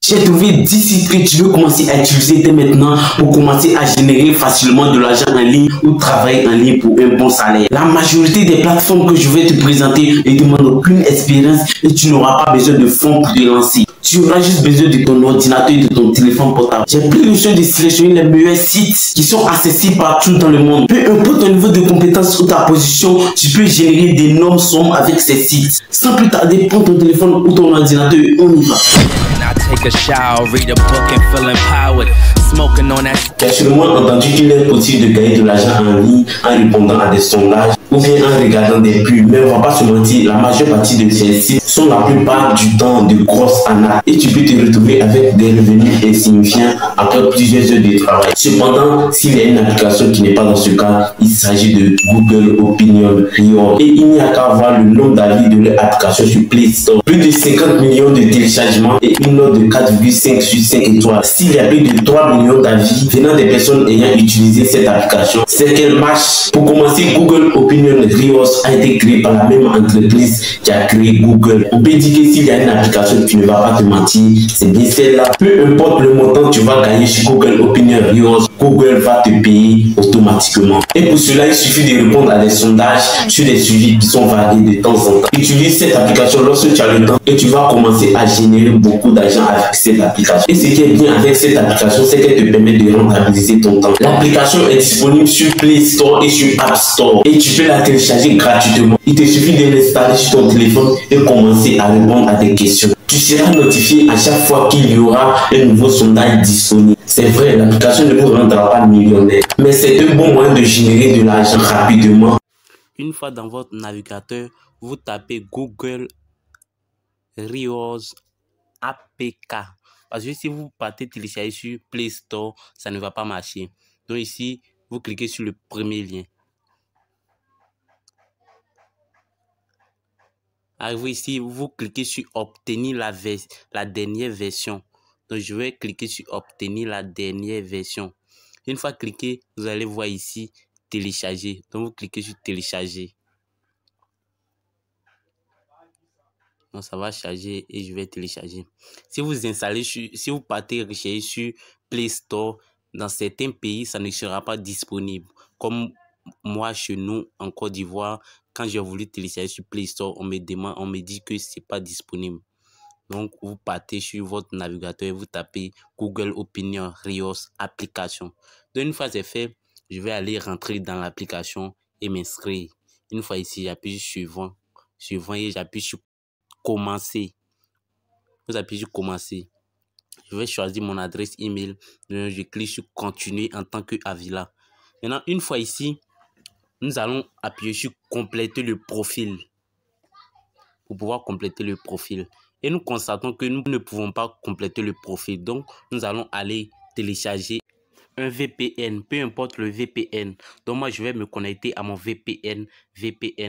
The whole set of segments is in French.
J'ai trouvé 10 sites que tu veux commencer à utiliser dès maintenant pour commencer à générer facilement de l'argent en ligne ou travailler en ligne pour un bon salaire. La majorité des plateformes que je vais te présenter ne demandent aucune expérience et tu n'auras pas besoin de fonds pour te lancer. Tu auras juste besoin de ton ordinateur et de ton téléphone portable. J'ai pris le choix de sélectionner les meilleurs sites qui sont accessibles partout dans le monde. Peu importe ton niveau de compétence ou ta position, tu peux générer d'énormes sommes avec ces sites. Sans plus tarder, prends ton téléphone ou ton ordinateur et on y va. Tu as sûrement entendu qu'il est possible de gagner de l'argent en ligne en répondant à des sondages ou bien en regardant des pubs. Mais on va pas se mentir, la majeure partie de ces sites sont la plupart du temps de grosses arnaques et tu peux te retrouver avec des revenus insignifiants après plusieurs heures de travail. Cependant, s'il y a une application qui n'est pas dans ce cas, il s'agit de Google Opinion Reward et il n'y a qu'à voir le nombre d'avis de leur application sur Play Store. Plus de 50 millions de téléchargements et une note de 4,5 sur 5 étoiles. S'il y a plus de 3 millions d'avis venant des personnes ayant utilisé cette application, c'est qu'elle marche. Pour commencer, Google Opinion Reward a été créé par la même entreprise qui a créé Google. On peut dire que s'il y a une application qui ne va pas te mentir, c'est bien celle-là. Peu importe le montant que tu vas gagner sur Google Opinion Reward, Google va te payer automatiquement. Et pour cela, il suffit de répondre à des sondages sur des sujets qui sont variés de temps en temps. Utilise cette application lorsque tu as le temps et tu vas commencer à générer beaucoup d'argent avec cette application. Et ce qui est bien avec cette application, c'est qu'elle te permet de rentabiliser ton temps. L'application est disponible sur Play Store et sur App Store et tu peux la télécharger gratuitement. Il te suffit de l'installer sur ton téléphone et commencer à répondre à des questions. Tu seras notifié à chaque fois qu'il y aura un nouveau sondage disponible. C'est vrai, l'application ne vous rendra pas millionnaire, mais c'est un bon moyen de générer de l'argent rapidement. Une fois dans votre navigateur, vous tapez Google Rewards APK. Parce que si vous partez télécharger sur Play Store, ça ne va pas marcher. Donc ici, vous cliquez sur le premier lien. Arrivé ici, vous cliquez sur obtenir la dernière version. Donc je vais cliquer sur obtenir la dernière version. Une fois cliqué, vous allez voir ici télécharger. Donc vous cliquez sur télécharger. Donc ça va charger et je vais télécharger. Si vous installez si vous partez rechercher sur Play Store, dans certains pays, ça ne sera pas disponible. Comme moi, chez nous, en Côte d'Ivoire, quand j'ai voulu télécharger sur Play Store, on me dit que c'est pas disponible. Donc, vous partez sur votre navigateur et vous tapez Google Opinion Reward application. Donc, une fois c'est fait, je vais aller rentrer dans l'application et m'inscrire. Une fois ici, j'appuie sur suivant et j'appuie sur commencer. Vous appuyez sur commencer. Je vais choisir mon adresse email. Donc, je clique sur continuer en tant que Avila. Maintenant, une fois ici, nous allons appuyer sur compléter le profil pour pouvoir compléter le profil. Et nous constatons que nous ne pouvons pas compléter le profil. Donc, nous allons aller télécharger un VPN, peu importe le VPN. Donc, moi, je vais me connecter à mon VPN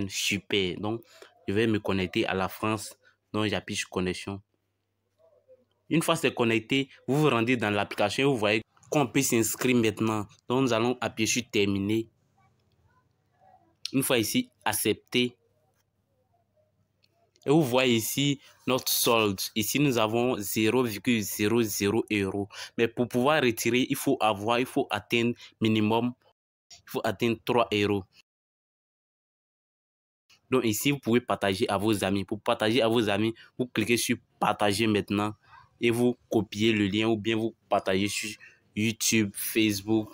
super. Donc, je vais me connecter à la France. Donc, j'appuie sur connexion. Une fois c'est connecté, vous vous rendez dans l'application et vous voyez qu'on peut s'inscrire maintenant. Donc, nous allons appuyer sur terminer. Une fois ici, accepter. Et vous voyez ici notre solde. Ici, nous avons 0,00 €. Mais pour pouvoir retirer, il faut atteindre minimum, 3 €. Donc ici, vous pouvez partager à vos amis. Pour partager à vos amis, vous cliquez sur partager maintenant et vous copiez le lien ou bien vous partagez sur YouTube, Facebook,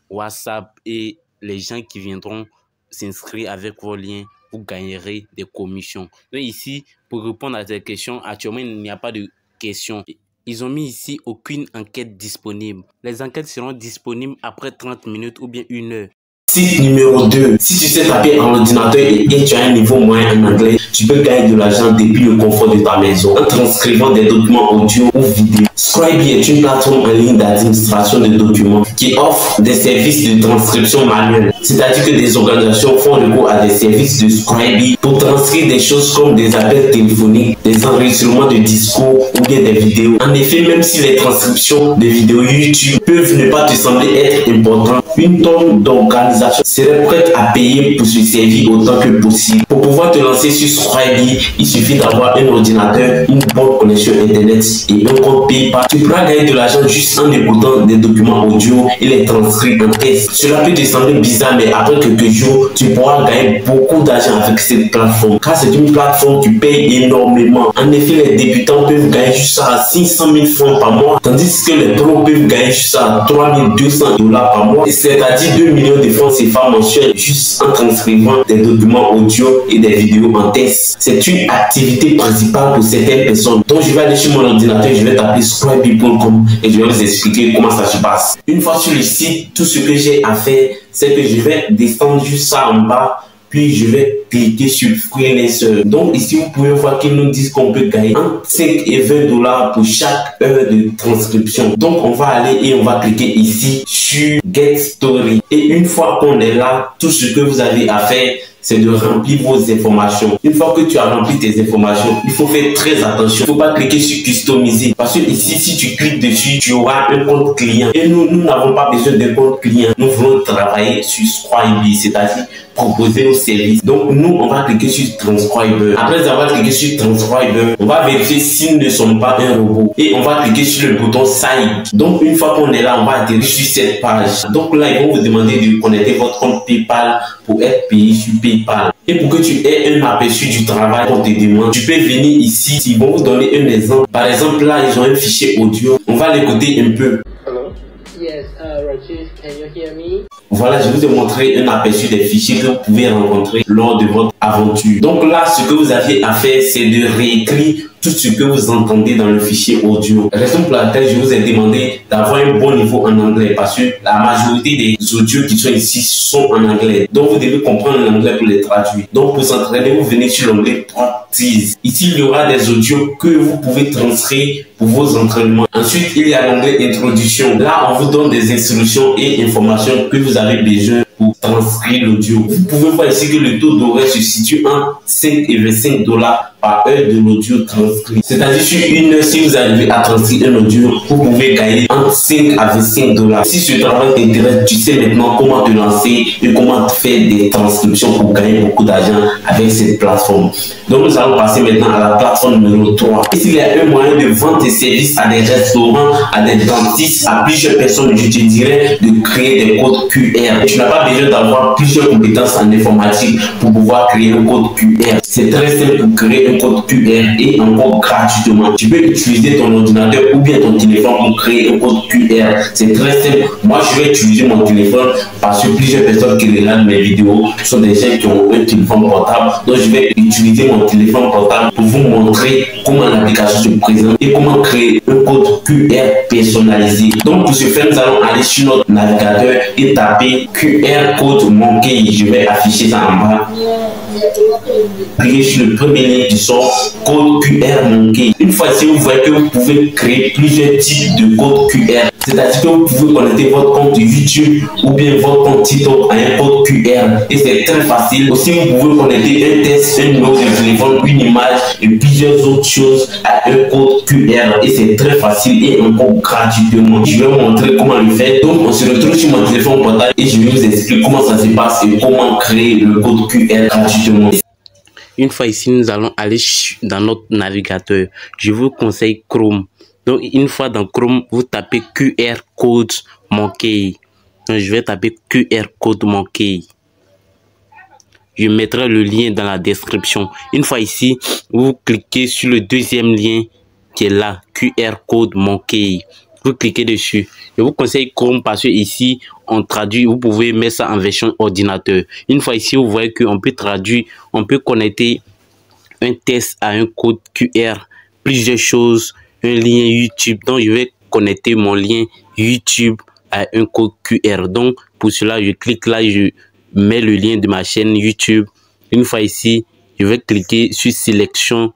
WhatsApp et les gens qui viendront s'inscrire avec vos liens, vous gagnerez des commissions. Donc ici, pour répondre à ces questions, actuellement, il n'y a pas de questions. Ils ont mis ici aucune enquête disponible. Les enquêtes seront disponibles après 30 minutes ou bien 1 heure. Site numéro 2. Si tu sais taper en ordinateur et tu as un niveau moyen en anglais, tu peux gagner de l'argent depuis le confort de ta maison en transcrivant des documents audio ou vidéo. Scribd est une plateforme en ligne d'administration de documents qui offre des services de transcription manuelle. C'est-à-dire que des organisations font recours à des services de Scribie pour transcrire des choses comme des appels téléphoniques, des enregistrements de discours ou bien des vidéos. En effet, même si les transcriptions de vidéos YouTube peuvent ne pas te sembler être importantes, une tonne d'organisations serait prête à payer pour se servir autant que possible. Pour pouvoir te lancer sur Scribie, il suffit d'avoir un ordinateur, une bonne connexion internet et un compte PayPal. Tu pourras gagner de l'argent juste en écoutant des documents audio et les transcrire en texte. Cela peut te sembler bizarre, mais après quelques jours, tu pourras gagner beaucoup d'argent avec cette plateforme, car c'est une plateforme qui paye énormément. En effet, les débutants peuvent gagner juste à 500 000 francs par mois, tandis que les pros peuvent gagner juste à 3 200 $ par mois, c'est-à-dire 2 millions de francs CFA mensuels juste en transcrivant des documents audio et des vidéos en texte. C'est une activité principale pour certaines personnes. Donc je vais aller sur mon ordinateur, je vais taper scribie.com et je vais vous expliquer comment ça se passe. Une fois sur le site, tout ce que j'ai à faire, c'est que je vais descendre juste ça en bas, puis je vais cliquer sur Freelancer. Donc ici, vous pouvez voir qu'ils nous disent qu'on peut gagner entre 5 et 20 $ pour chaque heure de transcription. Donc on va aller et on va cliquer ici sur Get Story. Et une fois qu'on est là, tout ce que vous avez à faire, c'est de remplir vos informations. Une fois que tu as rempli tes informations, il faut faire très attention. Il ne faut pas cliquer sur customiser. Parce que ici, si tu cliques dessus, tu auras un compte client. Et nous n'avons pas besoin de compte client. Nous voulons travailler sur Scribie, c'est-à-dire proposer nos services. Donc, nous, on va cliquer sur Transcriber. Après avoir cliqué sur Transcriber, on va vérifier s'ils ne sont pas un robot. Et on va cliquer sur le bouton Sign. Donc, une fois qu'on est là, on va atterrir sur cette page. Donc là, ils vont vous demander de connecter votre compte PayPal pour être payé sur PayPal. Et pour que tu aies un aperçu du travail qu'on te demande, tu peux venir ici. Ils vont vous donner un exemple. Par exemple, là, ils ont un fichier audio. On va l'écouter un peu. Hello? Yes, Rajesh, can you hear me? Voilà, je vous ai montré un aperçu des fichiers que vous pouvez rencontrer lors de votre aventure. Donc là, ce que vous aviez à faire, c'est de réécrire tout ce que vous entendez dans le fichier audio. Raison pour laquelle je vous ai demandé d'avoir un bon niveau en anglais, parce que la majorité des audios qui sont ici sont en anglais. Donc vous devez comprendre l'anglais pour les traduire. Donc pour s'entraîner, vous venez sur l'onglet Practice. Ici, il y aura des audios que vous pouvez transcrire pour vos entraînements. Ensuite, il y a l'onglet Introduction. Là, on vous donne des instructions et informations que vous avez besoin pour transcrire l'audio. Vous pouvez voir ici que le taux d'horaire se situe entre 5 et 25 $ par heure de l'audio transcrit. C'est-à-dire sur une heure, si vous arrivez à transcrire un audio, vous pouvez gagner entre 5 à 25 $. Si ce travail t'intéresse, tu sais maintenant comment te lancer et comment faire des transcriptions pour gagner beaucoup d'argent avec cette plateforme. Donc nous allons passer maintenant à la plateforme numéro 3. Ici, il y a un moyen de vendre tes services à des restaurants, à des dentistes, à plusieurs personnes. Je te dirais de créer des codes QR. Tu n'as pas besoin d'avoir plusieurs compétences en informatique pour pouvoir créer un code QR. C'est très simple pour créer un code QR et encore gratuitement. Tu peux utiliser ton ordinateur ou bien ton téléphone pour créer un code QR. C'est très simple. Moi, je vais utiliser mon téléphone parce que plusieurs personnes qui regardent mes vidéos sont des gens qui ont un téléphone portable. Donc, je vais utiliser mon téléphone portable pour vous montrer comment l'application se présente et comment créer un code QR personnalisé. Donc, pour ce faire, nous allons aller sur notre navigateur et taper QR code Monkey. Je vais afficher ça en bas. Cliquez sur le premier lien qui sort, code QR Monkey. Une fois ici, vous voyez que vous pouvez créer plusieurs types de codes QR. C'est-à-dire que vous pouvez connecter votre compte YouTube ou bien votre compte TikTok à un code QR. Et c'est très facile. Aussi, vous pouvez connecter un test, un numéro de téléphone, une image et plusieurs autres choses à un code QR. Et c'est très facile et encore gratuitement. Je vais vous montrer comment le faire. Donc, on se retrouve sur mon téléphone portable et je vais vous expliquer comment ça se passe et comment créer le code QR gratuitement. Une fois ici, nous allons aller dans notre navigateur. Je vous conseille Chrome. Donc, une fois dans Chrome, vous tapez QR code Monkey. Donc, je vais taper QR code Monkey. Je mettrai le lien dans la description. Une fois ici, vous cliquez sur le deuxième lien qui est là, QR code Monkey. Vous cliquez dessus. Je vous conseille Chrome parce que ici, on traduit, vous pouvez mettre ça en version ordinateur. Une fois ici, vous voyez qu'on peut traduire, on peut connecter un test à un code QR, plusieurs choses, un lien YouTube. Donc, je vais connecter mon lien YouTube à un code QR. Donc, pour cela, je clique là, je mets le lien de ma chaîne YouTube. Une fois ici, je vais cliquer sur sélection,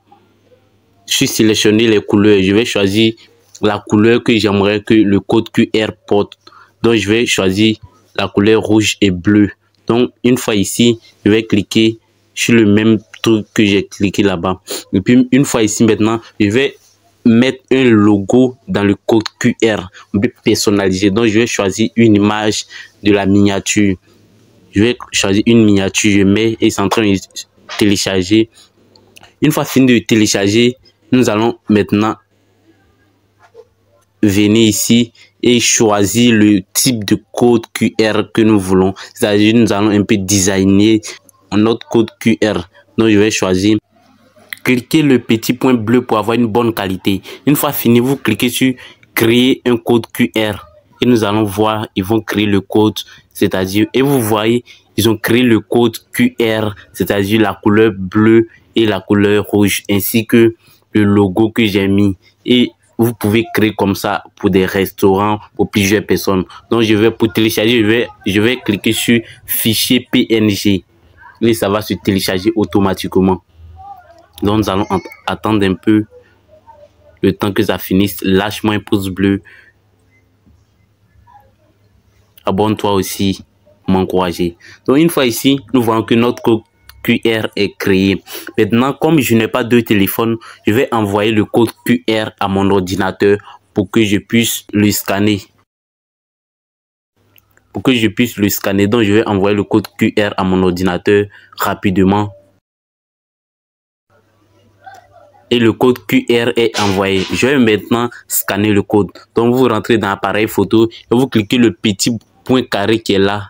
sur sélectionner les couleurs. Je vais choisir la couleur que j'aimerais que le code QR porte. Donc, je vais choisir la couleur rouge et bleu. Donc, une fois ici, je vais cliquer sur le même truc que j'ai cliqué là-bas. Et puis, une fois ici maintenant, je vais mettre un logo dans le code QR. On peut personnaliser. Donc, je vais choisir une image de la miniature. Je vais choisir une miniature, je mets et c'est en train de télécharger. Une fois fini de télécharger, nous allons maintenant venir ici et choisir le type de code QR que nous voulons. C'est-à-dire, nous allons un peu designer notre code QR. Donc, je vais choisir. Cliquez le petit point bleu pour avoir une bonne qualité. Une fois fini, vous cliquez sur créer un code QR et nous allons voir, ils vont créer le code, c'est-à-dire, et vous voyez, ils ont créé le code QR, c'est-à-dire la couleur bleue et la couleur rouge, ainsi que le logo que j'ai mis. Et vous pouvez créer comme ça pour des restaurants, pour plusieurs personnes. Donc, pour télécharger, je vais cliquer sur fichier PNG et ça va se télécharger automatiquement. Donc, nous allons attendre un peu le temps que ça finisse. Lâche-moi un pouce bleu. Abonne-toi aussi, m'encourager. Donc, une fois ici, nous voyons que notre code QR est créé. Maintenant, comme je n'ai pas de téléphone, je vais envoyer le code QR à mon ordinateur pour que je puisse le scanner. Donc, je vais envoyer le code QR à mon ordinateur rapidement. Et le code QR est envoyé. Je vais maintenant scanner le code. Donc, vous rentrez dans l'appareil photo et vous cliquez le petit point carré qui est là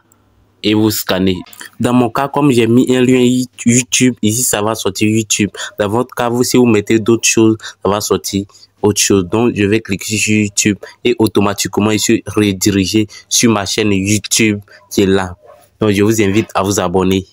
et vous scannez. Dans mon cas, comme j'ai mis un lien YouTube, ici, ça va sortir YouTube. Dans votre cas, si vous mettez d'autres choses, ça va sortir autre chose. Donc, je vais cliquer sur YouTube et automatiquement, je suis redirigé sur ma chaîne YouTube qui est là. Donc, je vous invite à vous abonner.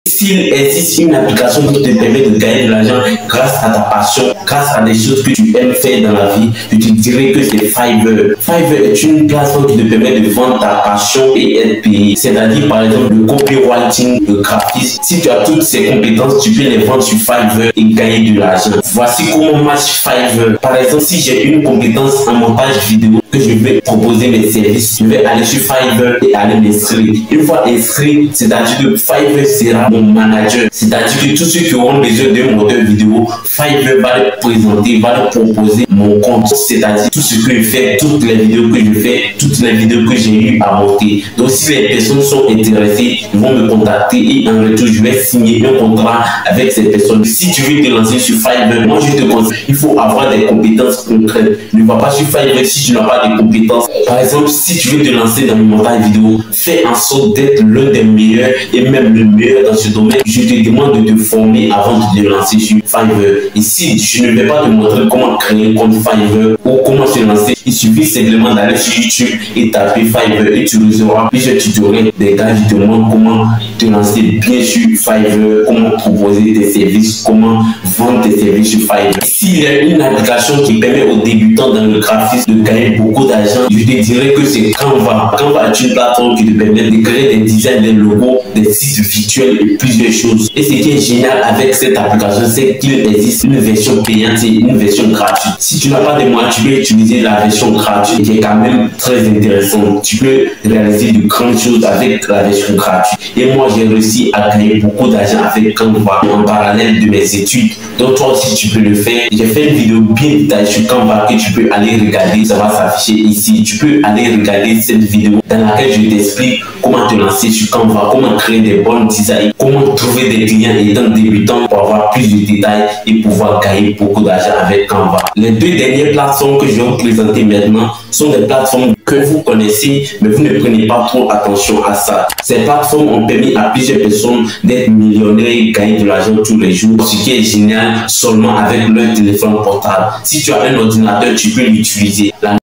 S'il existe une application qui te permet de gagner de l'argent grâce à ta passion, grâce à des choses que tu aimes faire dans la vie, je te dirais que c'est Fiverr. Fiverr est une plateforme qui te permet de vendre ta passion et être payé. C'est-à-dire, par exemple, le copywriting, le graphisme. Si tu as toutes ces compétences, tu peux les vendre sur Fiverr et gagner de l'argent. Voici comment marche Fiverr. Par exemple, si j'ai une compétence en montage vidéo, que je vais proposer mes services, je vais aller sur Fiverr et aller m'inscrire. Une fois inscrit, c'est-à-dire que Fiverr sera mon manager. C'est-à-dire que tous ceux qui auront besoin d'un moteur vidéo, Fiverr va le présenter, va le proposer mon compte. C'est-à-dire tout ce que je fais, toutes les vidéos que je fais, toutes les vidéos que j'ai eu à monter. Donc si les personnes sont intéressées, ils vont me contacter et en retour, je vais signer un contrat avec ces personnes. Si tu veux te lancer sur Fiverr, moi je te conseille, il faut avoir des compétences concrètes. Ne va pas sur Fiverr si tu n'as pas de compétences. Par exemple, si tu veux te lancer dans le montage vidéo, fais en sorte d'être l'un des meilleurs et même le meilleur dans ce domaine. Je te demande de te former avant de te lancer sur Fiverr. Ici, je ne vais pas te montrer comment créer un compte Fiverr ou comment se lancer. Il suffit simplement d'aller sur YouTube et taper Fiverr et tu recevras plusieurs tutoriels des gars qui te montrent comment te lancer bien sur Fiverr, comment proposer tes services, comment vendre tes services sur Fiverr. S'il y a une application qui permet aux débutants dans le graphisme de gagner beaucoup d'argent, je te dirais que c'est Canva. Canva est une plateforme qui te permet de créer des designs, des logos, des sites virtuels et plusieurs choses. Et ce qui est génial avec cette application, c'est qu'il existe une version payante et une version gratuite. Si tu n'as pas de moyens, tu peux utiliser la version gratuite qui est quand même très intéressante. Tu peux réaliser de grandes choses avec la version gratuite. Et moi, j'ai réussi à gagner beaucoup d'argent avec Canva en parallèle de mes études. Donc toi aussi, tu peux le faire. J'ai fait une vidéo bien détaillée sur Canva que tu peux aller regarder. Ça va s'afficher ici. Tu peux aller regarder cette vidéo dans laquelle je t'explique comment te lancer sur Canva, comment créer des bons designs, comment trouver des clients étant débutant pour avoir plus de détails et pouvoir gagner beaucoup d'argent avec Canva. Les deux dernières plateformes que je vais vous présenter maintenant sont des plateformes que vous connaissez, mais vous ne prenez pas trop attention à ça. Ces plateformes ont permis à plusieurs personnes d'être millionnaires et gagner de l'argent tous les jours, ce qui est génial seulement avec leur téléphone portable. Si tu as un ordinateur, tu peux l'utiliser. La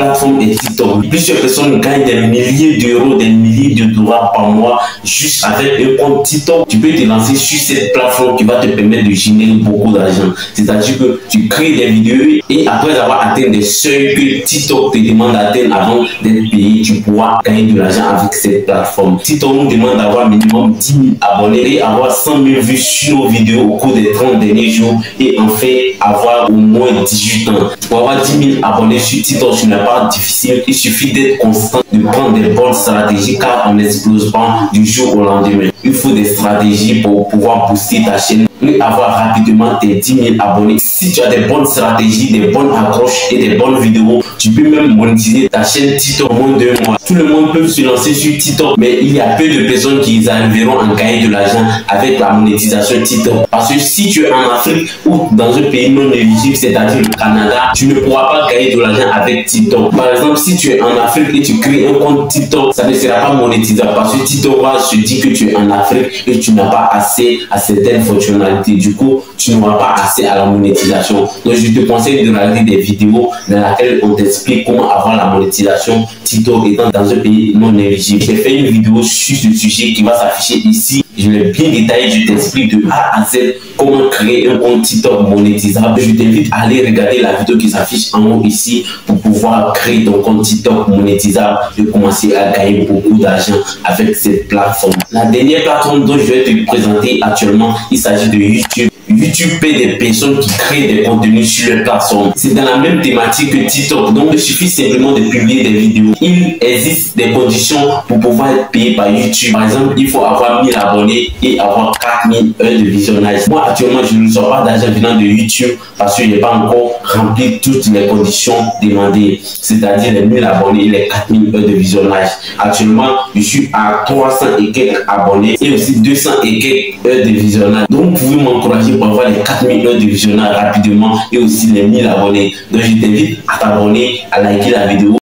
plateforme est TikTok. Plusieurs personnes gagnent des milliers d'euros, des milliers de dollars par mois juste avec un compte TikTok. Tu peux te lancer sur cette plateforme qui va te permettre de générer beaucoup d'argent. C'est-à-dire que tu crées des vidéos et après avoir atteint des seuils que TikTok te demande d'atteindre avant d'être payé, tu pourras gagner de l'argent avec cette plateforme. TikTok nous demande d'avoir minimum 10 000 abonnés et avoir 100 000 vues sur nos vidéos au cours des 30 derniers jours et en fait avoir au moins 18 ans. Pour avoir 10 000 abonnés sur TikTok, tu n'as pas difficile, il suffit d'être constant, de prendre des bonnes stratégies car on n'explose pas du jour au lendemain. Il faut des stratégies pour pouvoir booster ta chaîne et avoir rapidement tes 10 000 abonnés. Si tu as des bonnes stratégies, des bonnes accroches et des bonnes vidéos, tu peux même monétiser ta chaîne TikTok en moins de 2 mois. Tout le monde peut se lancer sur TikTok, mais il y a peu de personnes qui arriveront à gagner de l'argent avec la monétisation TikTok. Parce que si tu es en Afrique ou dans un pays non éligible, c'est-à-dire le Canada, tu ne pourras pas gagner de l'argent avec TikTok. Par exemple, si tu es en Afrique et tu crées un compte TikTok, ça ne sera pas monétisable parce que TikTok va se dire que tu es en Afrique et tu n'as pas accès à certaines fonctionnalités. Du coup, tu n'auras pas accès à la monétisation. Donc, je te conseille de regarder des vidéos dans lesquelles on t'explique comment avoir la monétisation TikTok étant dans un pays non éligible. J'ai fait une vidéo sur ce sujet qui va s'afficher ici. Je l'ai bien détaillé, je t'explique de A à Z comment créer un compte TikTok monétisable. Je t'invite à aller regarder la vidéo qui s'affiche en haut ici pour pouvoir créer ton compte TikTok monétisable et commencer à gagner beaucoup d'argent avec cette plateforme. La dernière plateforme dont je vais te présenter actuellement, il s'agit de YouTube. YouTube paie des personnes qui créent des contenus sur leur plateforme. C'est dans la même thématique que TikTok, donc il suffit simplement de publier des vidéos. Il existe des conditions pour pouvoir être payé par YouTube. Par exemple, il faut avoir 1000 abonnés et avoir 4000 heures de visionnage. Moi, actuellement, je ne reçois pas d'argent venant de YouTube parce que je n'ai pas encore rempli toutes les conditions demandées, c'est-à-dire les 1000 abonnés et les 4000 heures de visionnage. Actuellement, je suis à 300 et quelques abonnés et aussi 200 et quelques heures de visionnage. Donc, vous pouvez m'encourager pour avoir les 4000 heures de visionnage rapidement et aussi les 1000 abonnés. Donc, je t'invite à t'abonner, à liker la vidéo.